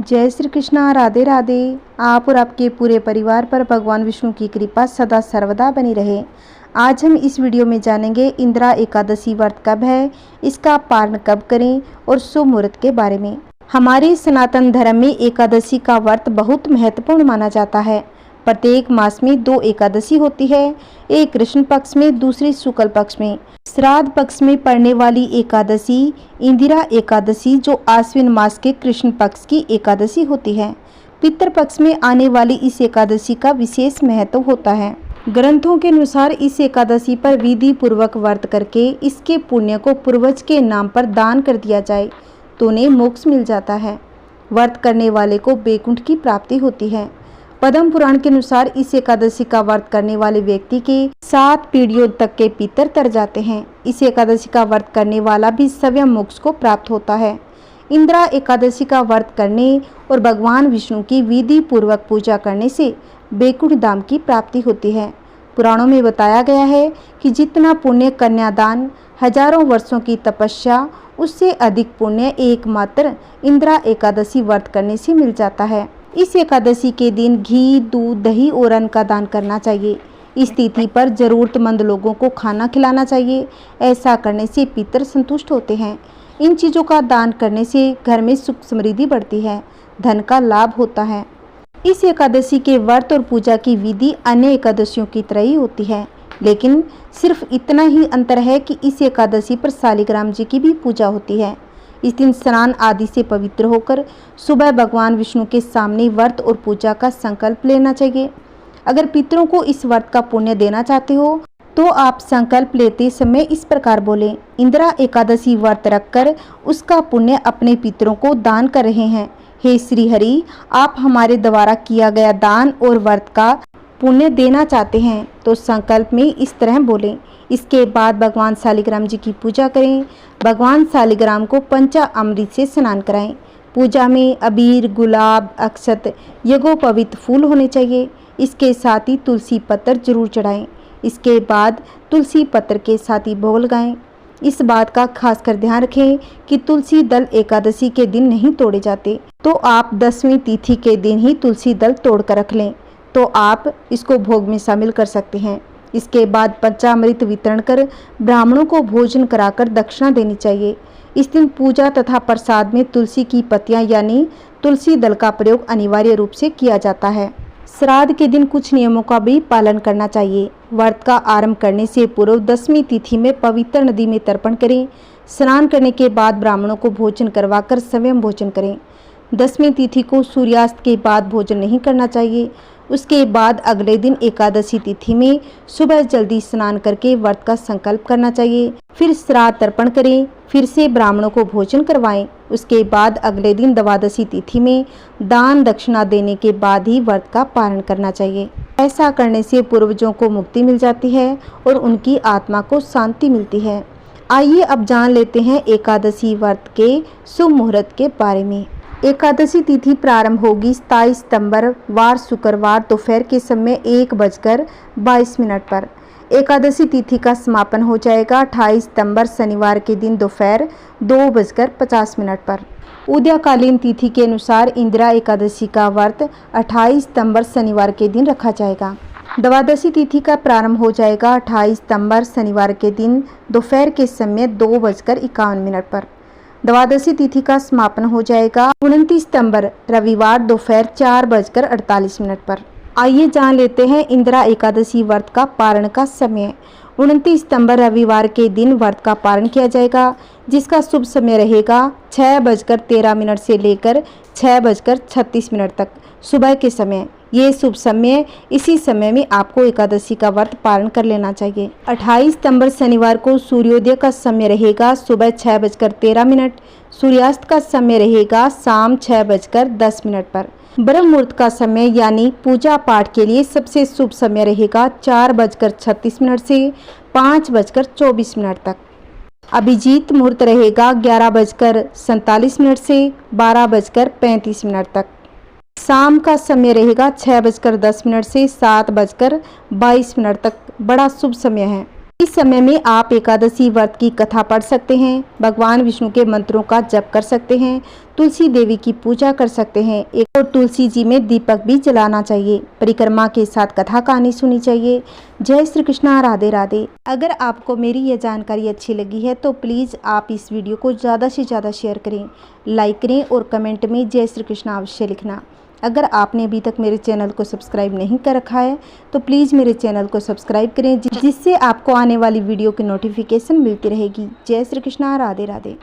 जय श्री कृष्णा। राधे राधे। आप और आपके पूरे परिवार पर भगवान विष्णु की कृपा सदा सर्वदा बनी रहे। आज हम इस वीडियो में जानेंगे इंदिरा एकादशी व्रत कब है, इसका पारण कब करें और शुभ मुहूर्त के बारे में। हमारे सनातन धर्म में एकादशी का व्रत बहुत महत्वपूर्ण माना जाता है। प्रत्येक मास में 2 एकादशी होती है, एक कृष्ण पक्ष में, दूसरी शुक्ल पक्ष में। श्राद्ध पक्ष में पड़ने वाली एकादशी इंदिरा एकादशी जो आश्विन मास के कृष्ण पक्ष की एकादशी होती है। पितृ पक्ष में आने वाली इस एकादशी का विशेष महत्व होता है। ग्रंथों के अनुसार इस एकादशी पर विधि पूर्वक व्रत करके इसके पुण्य को पूर्वज के नाम पर दान कर दिया जाए तो उन्हें मोक्ष मिल जाता है। व्रत करने वाले को वैकुंठ की प्राप्ति होती है। पद्म पुराण के अनुसार इस एकादशी का व्रत करने वाले व्यक्ति के 7 पीढ़ियों तक के पितर तर जाते हैं। इस एकादशी का व्रत करने वाला भी स्वयं मोक्ष को प्राप्त होता है। इंदिरा एकादशी का व्रत करने और भगवान विष्णु की विधि पूर्वक पूजा करने से वैकुंठ धाम की प्राप्ति होती है। पुराणों में बताया गया है कि जितना पुण्य कन्यादान, हजारों वर्षों की तपस्या, उससे अधिक पुण्य एकमात्र इंदिरा एकादशी व्रत करने से मिल जाता है। इस एकादशी के दिन घी, दूध, दही और अन्न का दान करना चाहिए। इस तिथि पर जरूरतमंद लोगों को खाना खिलाना चाहिए। ऐसा करने से पितर संतुष्ट होते हैं। इन चीज़ों का दान करने से घर में सुख समृद्धि बढ़ती है, धन का लाभ होता है। इस एकादशी के व्रत और पूजा की विधि अन्य एकादशियों की तरह ही होती है, लेकिन सिर्फ इतना ही अंतर है कि इस एकादशी पर शालिग्राम जी की भी पूजा होती है। इस दिन स्नान आदि से पवित्र होकर सुबह भगवान विष्णु के सामने व्रत और पूजा का संकल्प लेना चाहिए। अगर पितरों को इस व्रत का पुण्य देना चाहते हो तो आप संकल्प लेते समय इस प्रकार बोलें, इंदिरा एकादशी व्रत रखकर उसका पुण्य अपने पितरों को दान कर रहे हैं। हे श्री हरि, आप हमारे द्वारा किया गया दान और व्रत का पुण्य देना चाहते हैं तो संकल्प में इस तरह बोलें। इसके बाद भगवान शालिग्राम जी की पूजा करें। भगवान शालिग्राम को पंचामृत से स्नान कराएं। पूजा में अबीर, गुलाब, अक्षत, यज्ञोपवीत फूल होने चाहिए। इसके साथ ही तुलसी पत्र जरूर चढ़ाएं। इसके बाद तुलसी पत्र के साथ ही भोग लगाएं। इस बात का खासकर ध्यान रखें कि तुलसी दल एकादशी के दिन नहीं तोड़े जाते, तो आप 10वीं तिथि के दिन ही तुलसी दल तोड़ कर रख लें तो आप इसको भोग में शामिल कर सकते हैं। इसके बाद पंचामृत वितरण कर ब्राह्मणों को भोजन कराकर दक्षिणा देनी चाहिए। इस दिन पूजा तथा प्रसाद में तुलसी की पत्तियां यानी तुलसी दल का प्रयोग अनिवार्य रूप से किया जाता है। श्राद्ध के दिन कुछ नियमों का भी पालन करना चाहिए। व्रत का आरंभ करने से पूर्व 10वीं तिथि में पवित्र नदी में तर्पण करें। स्नान करने के बाद ब्राह्मणों को भोजन करवाकर स्वयं भोजन करें। 10वीं तिथि को सूर्यास्त के बाद भोजन नहीं करना चाहिए। उसके बाद अगले दिन एकादशी तिथि में सुबह जल्दी स्नान करके व्रत का संकल्प करना चाहिए। फिर श्राद्ध तर्पण करें, फिर से ब्राह्मणों को भोजन करवाएं। उसके बाद अगले दिन द्वादशी तिथि में दान दक्षिणा देने के बाद ही व्रत का पारण करना चाहिए। ऐसा करने से पूर्वजों को मुक्ति मिल जाती है और उनकी आत्मा को शांति मिलती है। आइए अब जान लेते हैं एकादशी व्रत के शुभ मुहूर्त के बारे में। एकादशी तिथि प्रारंभ होगी 27 सितंबर वार शुक्रवार दोपहर के समय 1:22 पर। एकादशी तिथि का समापन हो जाएगा 28 सितंबर शनिवार के दिन दोपहर 2:50 पर। उदयकालीन तिथि के अनुसार इंदिरा एकादशी का व्रत 28 सितंबर शनिवार के दिन रखा जाएगा। द्वादशी तिथि का प्रारंभ हो जाएगा 28 सितंबर शनिवार के दिन दोपहर के समय 2:51 पर। द्वादशी तिथि का समापन हो जाएगा 29 सितंबर रविवार दोपहर 4:48 पर। आइए जान लेते हैं इंदिरा एकादशी व्रत का पारण का समय। 29 सितंबर रविवार के दिन व्रत का पारण किया जाएगा, जिसका शुभ समय रहेगा 6:13 से लेकर 6:36 तक सुबह के समय। ये शुभ समय, इसी समय में आपको एकादशी का व्रत पारण कर लेना चाहिए। 28 सितंबर शनिवार को सूर्योदय का समय रहेगा सुबह 6:13। सूर्यास्त का समय रहेगा शाम 6:10 पर। ब्रह्म मुहूर्त का समय यानी पूजा पाठ के लिए सबसे शुभ समय रहेगा 4:36 से 5:24 तक। अभिजीत मुहूर्त रहेगा 11:47 से 12:35 तक। शाम का समय रहेगा 6:10 से 7:22 तक। बड़ा शुभ समय है। इस समय में आप एकादशी व्रत की कथा पढ़ सकते हैं, भगवान विष्णु के मंत्रों का जप कर सकते हैं, तुलसी देवी की पूजा कर सकते हैं। एक और तुलसी जी में दीपक भी जलाना चाहिए। परिक्रमा के साथ कथा कहानी सुनी चाहिए। जय श्री कृष्णा, राधे राधे। अगर आपको मेरी यह जानकारी अच्छी लगी है तो प्लीज़ आप इस वीडियो को ज़्यादा से ज़्यादा शेयर करें, लाइक करें और कमेंट में जय श्री कृष्णा अवश्य लिखना। अगर आपने अभी तक मेरे चैनल को सब्सक्राइब नहीं कर रखा है तो प्लीज़ मेरे चैनल को सब्सक्राइब करें, जिससे आपको आने वाली वीडियो की नोटिफिकेशन मिलती रहेगी। जय श्री कृष्णा, राधे राधे।